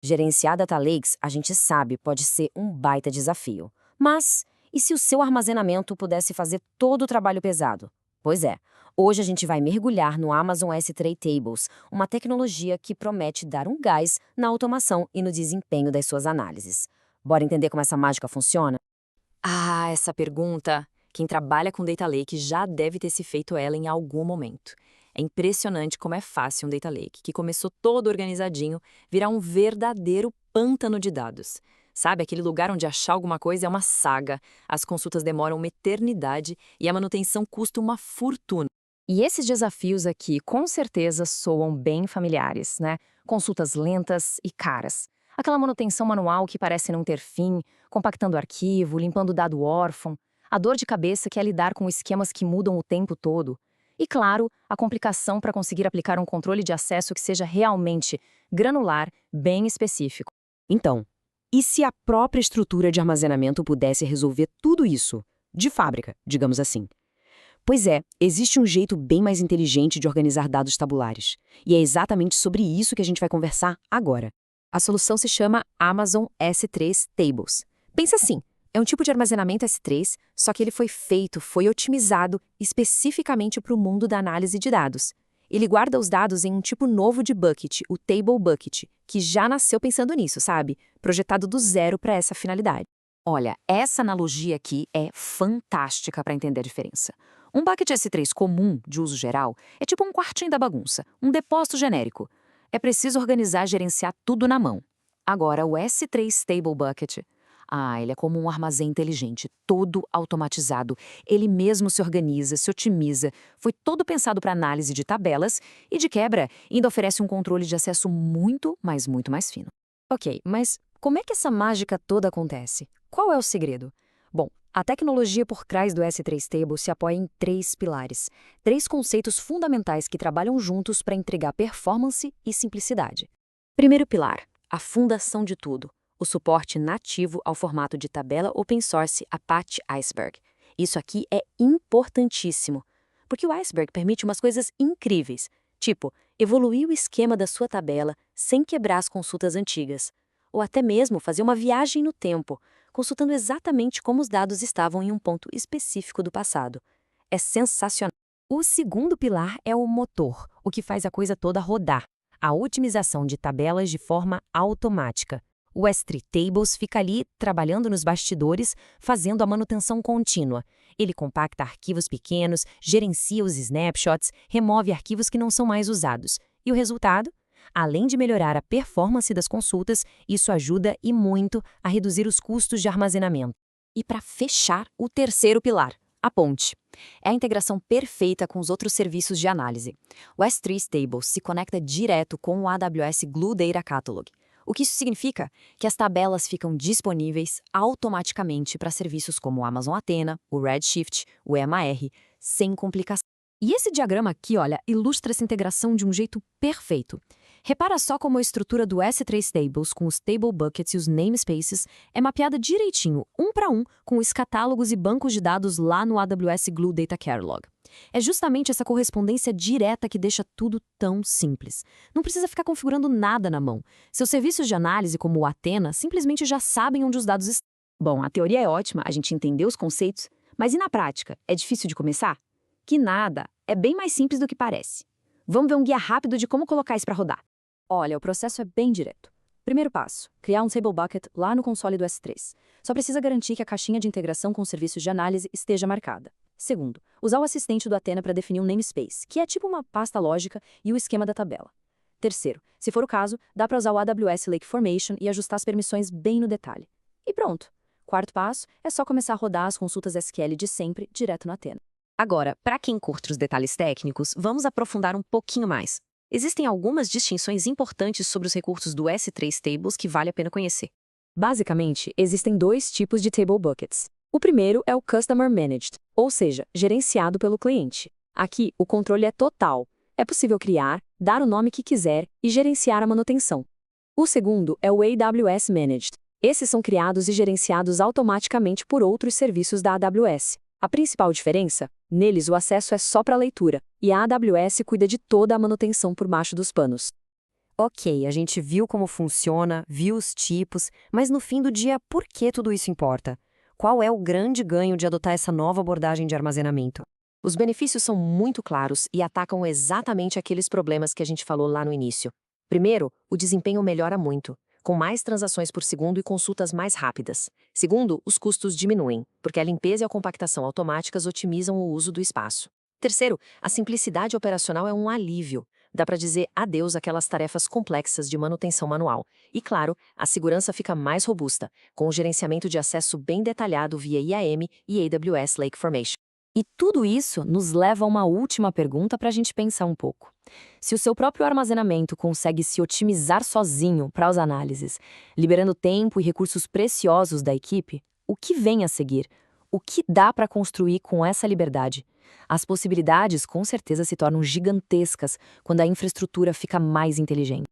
Gerenciar data lakes, a gente sabe, pode ser um baita desafio. Mas e se o seu armazenamento pudesse fazer todo o trabalho pesado? Pois é, hoje a gente vai mergulhar no Amazon S3 Tables, uma tecnologia que promete dar um gás na automação e no desempenho das suas análises. Bora entender como essa mágica funciona? Ah, essa pergunta. Quem trabalha com Data Lake já deve ter se feito ela em algum momento. É impressionante como é fácil um Data Lake, que começou todo organizadinho, virar um verdadeiro pântano de dados. Sabe, aquele lugar onde achar alguma coisa é uma saga, as consultas demoram uma eternidade e a manutenção custa uma fortuna. E esses desafios aqui, com certeza, soam bem familiares, né? Consultas lentas e caras. Aquela manutenção manual que parece não ter fim, compactando arquivo, limpando dado órfão. A dor de cabeça que é lidar com esquemas que mudam o tempo todo. E, claro, a complicação para conseguir aplicar um controle de acesso que seja realmente granular, bem específico. Então, e se a própria estrutura de armazenamento pudesse resolver tudo isso? De fábrica, digamos assim. Pois é, existe um jeito bem mais inteligente de organizar dados tabulares. E é exatamente sobre isso que a gente vai conversar agora. A solução se chama Amazon S3 Tables. Pensa assim, é um tipo de armazenamento S3, só que ele foi otimizado especificamente para o mundo da análise de dados. Ele guarda os dados em um tipo novo de bucket, o Table Bucket, que já nasceu pensando nisso, sabe? Projetado do zero para essa finalidade. Olha, essa analogia aqui é fantástica para entender a diferença. Um bucket S3 comum, de uso geral, é tipo um quartinho da bagunça, um depósito genérico. É preciso organizar e gerenciar tudo na mão. Agora, o S3 Table Bucket, ele é como um armazém inteligente, todo automatizado. Ele mesmo se organiza, se otimiza, foi todo pensado para análise de tabelas e, de quebra, ainda oferece um controle de acesso muito, mas muito mais fino. Ok, mas como é que essa mágica toda acontece? Qual é o segredo? Bom, a tecnologia por trás do S3 Table se apoia em três pilares, três conceitos fundamentais que trabalham juntos para entregar performance e simplicidade. Primeiro pilar, a fundação de tudo, o suporte nativo ao formato de tabela open source Apache Iceberg. Isso aqui é importantíssimo, porque o Iceberg permite umas coisas incríveis, tipo evoluir o esquema da sua tabela sem quebrar as consultas antigas, ou até mesmo fazer uma viagem no tempo, consultando exatamente como os dados estavam em um ponto específico do passado. É sensacional. O segundo pilar é o motor, o que faz a coisa toda rodar. A otimização de tabelas de forma automática. O S3 Tables fica ali trabalhando nos bastidores, fazendo a manutenção contínua. Ele compacta arquivos pequenos, gerencia os snapshots, remove arquivos que não são mais usados. E o resultado? Além de melhorar a performance das consultas, isso ajuda e muito a reduzir os custos de armazenamento. E para fechar, o terceiro pilar, a ponte. É a integração perfeita com os outros serviços de análise. O S3 Tables se conecta direto com o AWS Glue Data Catalog. O que isso significa? Que as tabelas ficam disponíveis automaticamente para serviços como o Amazon Athena, o Redshift, o EMR, sem complicação. E esse diagrama aqui, olha, ilustra essa integração de um jeito perfeito. Repara só como a estrutura do S3 Tables com os Table Buckets e os Namespaces é mapeada direitinho, um para um, com os catálogos e bancos de dados lá no AWS Glue Data Catalog. É justamente essa correspondência direta que deixa tudo tão simples. Não precisa ficar configurando nada na mão. Seus serviços de análise, como o Athena, simplesmente já sabem onde os dados estão. Bom, a teoria é ótima, a gente entendeu os conceitos, mas e na prática? É difícil de começar? Que nada, é bem mais simples do que parece. Vamos ver um guia rápido de como colocar isso para rodar. Olha, o processo é bem direto. Primeiro passo, criar um Table Bucket lá no console do S3. Só precisa garantir que a caixinha de integração com os serviços de análise esteja marcada. Segundo, usar o assistente do Athena para definir um namespace, que é tipo uma pasta lógica e o esquema da tabela. Terceiro, se for o caso, dá para usar o AWS Lake Formation e ajustar as permissões bem no detalhe. E pronto. Quarto passo, é só começar a rodar as consultas SQL de sempre direto no Athena. Agora, para quem curte os detalhes técnicos, vamos aprofundar um pouquinho mais. Existem algumas distinções importantes sobre os recursos do S3 Tables que vale a pena conhecer. Basicamente, existem dois tipos de Table Buckets. O primeiro é o Customer Managed, ou seja, gerenciado pelo cliente. Aqui, o controle é total. É possível criar, dar o nome que quiser e gerenciar a manutenção. O segundo é o AWS Managed. Esses são criados e gerenciados automaticamente por outros serviços da AWS. A principal diferença? Neles o acesso é só para leitura, e a AWS cuida de toda a manutenção por baixo dos panos. Ok, a gente viu como funciona, viu os tipos, mas no fim do dia, por que tudo isso importa? Qual é o grande ganho de adotar essa nova abordagem de armazenamento? Os benefícios são muito claros e atacam exatamente aqueles problemas que a gente falou lá no início. Primeiro, o desempenho melhora muito, com mais transações por segundo e consultas mais rápidas. Segundo, os custos diminuem, porque a limpeza e a compactação automáticas otimizam o uso do espaço. Terceiro, a simplicidade operacional é um alívio. Dá para dizer adeus àquelas tarefas complexas de manutenção manual. E, claro, a segurança fica mais robusta, com o gerenciamento de acesso bem detalhado via IAM e AWS Lake Formation. E tudo isso nos leva a uma última pergunta para a gente pensar um pouco. Se o seu próprio armazenamento consegue se otimizar sozinho para as análises, liberando tempo e recursos preciosos da equipe, o que vem a seguir? O que dá para construir com essa liberdade? As possibilidades com certeza se tornam gigantescas quando a infraestrutura fica mais inteligente.